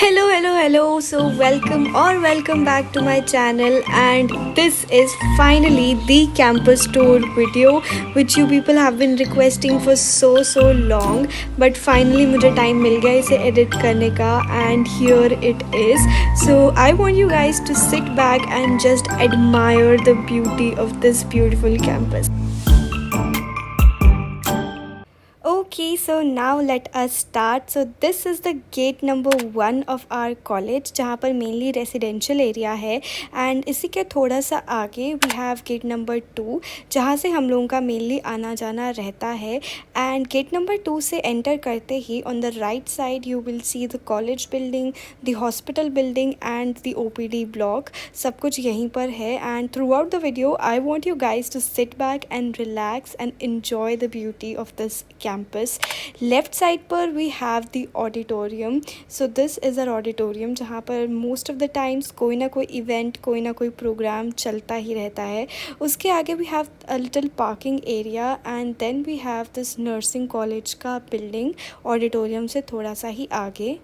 Hello. So, welcome back to my channel. And this is finally the campus tour video, which you people have been requesting for so long. But finally, मुझे time मिल गया इसे edit करने का, and here it is. So, I want you guys to sit back and just admire the beauty of this beautiful campus. Okay, so now let us start. So this is the gate number 1 of our college, जहाँ पर mainly residential area है, and इसी के थोड़ा सा आगे we have gate number 2, जहाँ से हम लोगों का mainly आना जाना रहता है. And gate number 2 से enter करते ही on the right side you will see the college building, the hospital building and the OPD block. सब कुछ यहीं पर है. And throughout the video I want you guys to sit back and relax and enjoy the beauty of this campus. Left side पर we have the auditorium. So this is our auditorium जहाँ पर most of the times कोई ना कोई event, कोई ना कोई programme चलता ही रहता है. उसके आगे we have a little parking area and then we have this nursing college का बिल्डिंग ऑडिटोरियम से थोड़ा सा ही आगे.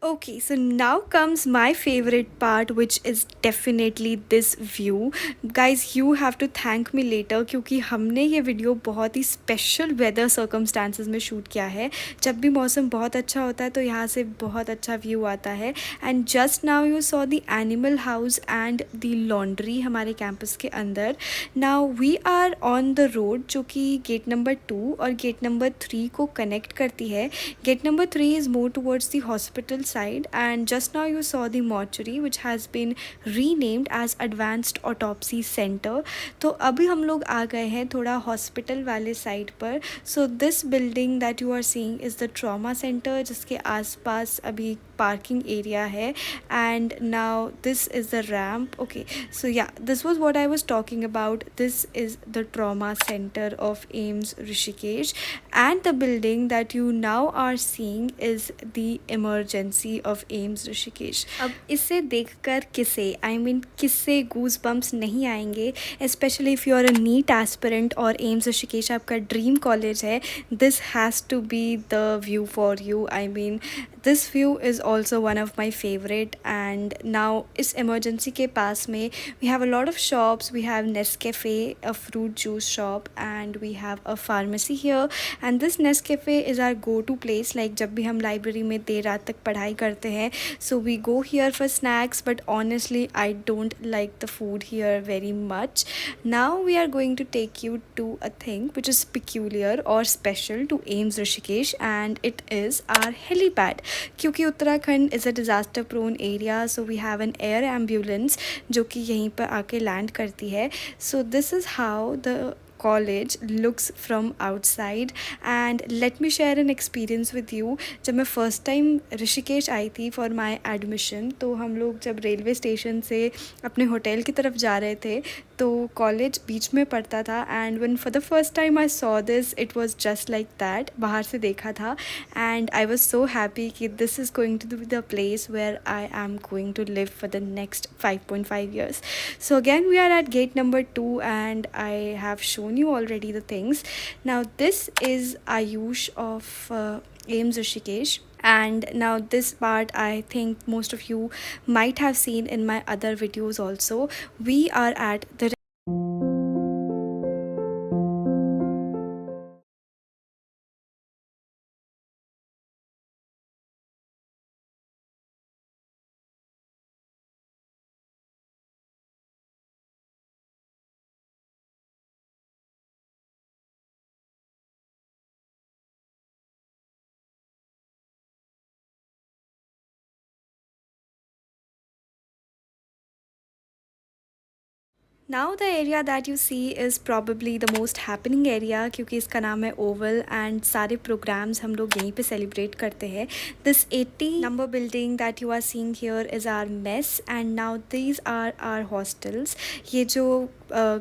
Okay, so now comes my favorite part, which is definitely this view. Guys, you have to thank me later क्योंकि हमने ये video बहुत ही special weather circumstances में शूट किया है. जब भी मौसम बहुत अच्छा होता है तो यहाँ से बहुत अच्छा व्यू आता है. And just now you saw the animal house and the laundry हमारे कैंपस के अंदर. Now we are on the road जो कि गेट नंबर 2 और गेट नंबर 3 को कनेक्ट करती है. Gate number 3 is more towards the hospital side, and just now you saw the mortuary which has been renamed as advanced autopsy center. तो अभी हम लोग आ गए हैं थोड़ा हॉस्पिटल वाले साइड पर. So this building that you are seeing is the trauma centre जिसके आसपास अभी पार्किंग एरिया है. And now this is the ramp. Okay, so ya this was what I was talking about. This is the trauma centre of AIIMS Rishikesh, and the building that you now are seeing is the emergency of AIIMS Rishikesh. अब इसे देखकर किससे goose bumps नहीं आएंगे, specially if you are a NEET aspirant और AIIMS Rishikesh आपका dream college है. This has to be the view for you. This view is also one of my favourite. And now इस एमरजेंसी के पास में we have a lot of shops. We have Nescafe, a fruit juice shop, and we have a pharmacy here. And this Nescafe is our go to place. Like जब भी हम library में देर रात तक पढ़ाई करते हैं, so we go here for snacks. But honestly I don't like the food here very much. Now we are going to take you to a thing which is peculiar और special to AIIMS Rishikesh, and it is our helipad. क्योंकि Uttarakhand is a disaster prone area, so we have an air ambulance जो कि यहीं पर आके land करती है. So this is how the college looks from outside. And let me share an experience with you. जब मैं फ़र्स्ट टाइम ऋषिकेश आई थी फॉर माई एडमिशन, तो हम लोग जब रेलवे स्टेशन से अपने होटल की तरफ जा रहे थे तो कॉलेज बीच में पड़ता था. And one for the first time I saw this, it was just like that. बाहर से देखा था and I was so happy कि this is going to be the place where I am going to live for the next 5.5 years. So again we are at gate number 2 and I have shown you already the things. Now this is Ayush of AIIMS Rishikesh. And now this part I think most of you might have seen in my other videos also. We are at the Now the area that you see is probably the most happening area क्योंकि इसका नाम है Oval and सारे programmes हम लोग यहीं पे celebrate करते हैं. This 80 number building that you are seeing here is our mess and now these are our hostels. ये जो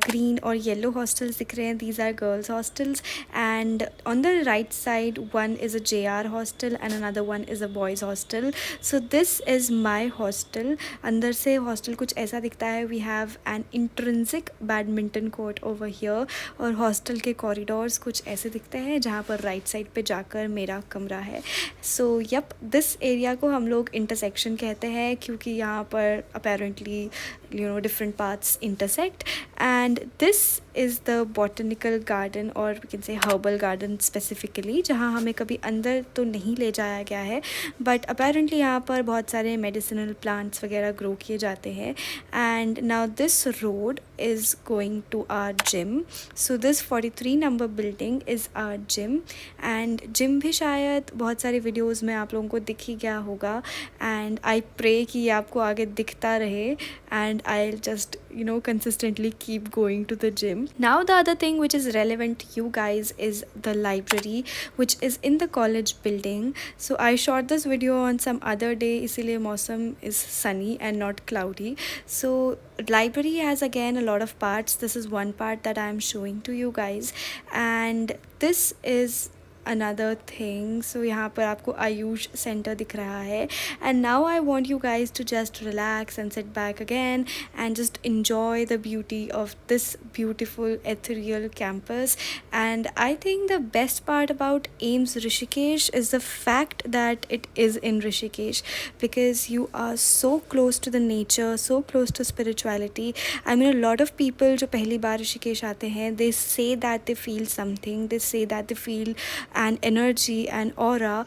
green और yellow hostels दिख रहे हैं, these are girls hostels, and on the right side one is a JR hostel and another one is a boys hostel. So this is my hostel. अंदर से hostel कुछ ऐसा दिखता है. We have an intrinsic badminton court over here और hostel के corridors कुछ ऐसे दिखते हैं जहाँ पर right side पे जाकर मेरा कमरा है. So yep, this area को हम लोग intersection कहते हैं क्योंकि यहाँ पर apparently different paths intersect, and this is the botanical garden or we can say herbal garden specifically, जहाँ हमें कभी अंदर तो नहीं ले जाया गया है but apparently यहाँ पर बहुत सारे medicinal plants वगैरह grow किए जाते हैं. And now this road is going to our gym. So this 43 number building is our gym, and gym भी शायद बहुत सारे videos में आप लोगों को दिख ही गया होगा, and I pray कि ये आपको आगे दिखता रहे and I'll just consistently keep going to the gym. Now the other thing which is relevant to you guys is the library which is in the college building. So I shot this video on some other day इसीलिए मौसम is sunny and not cloudy. So library has again a lot of parts. This is one part that I am showing to you guys, and this is another thing. So यहाँ पर आपको Ayush centre दिख रहा है, and now I want you guys to just relax and sit back again and just enjoy the beauty of this beautiful ethereal campus. And I think the best part about AIMS Rishikesh is the fact that it is in Rishikesh, because you are so close to the nature, so close to spirituality. I mean, a lot of people जो पहली बार ऋषिकेश आते हैं, they say that they feel something, they say that they feel an energy and aura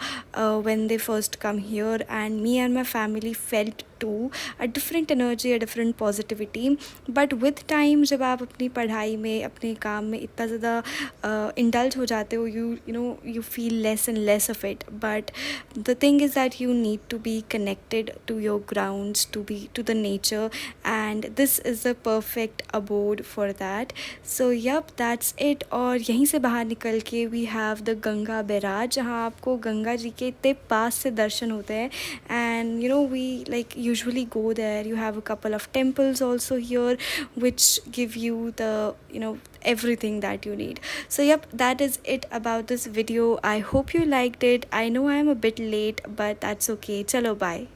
when they first come here, and me and my family felt too a different energy, a different positivity. But with time जब आप अपनी पढ़ाई में, अपने काम में इतना ज़्यादा indulge हो जाते हो, you feel less and less of it. But the thing is that you need to be connected to your grounds, to the nature, and this is the perfect abode for that. So yep, that's it. और यहीं से बाहर निकल के we have the Ganga barrage, जहाँ आपको गंगा जी के इतने पास से दर्शन होते हैं, and we like usually go there. You have a couple of temples also here which give you the everything that you need. So yep, that is it about this video. I hope you liked it. I know I am a bit late, but that's okay. Chalo, bye.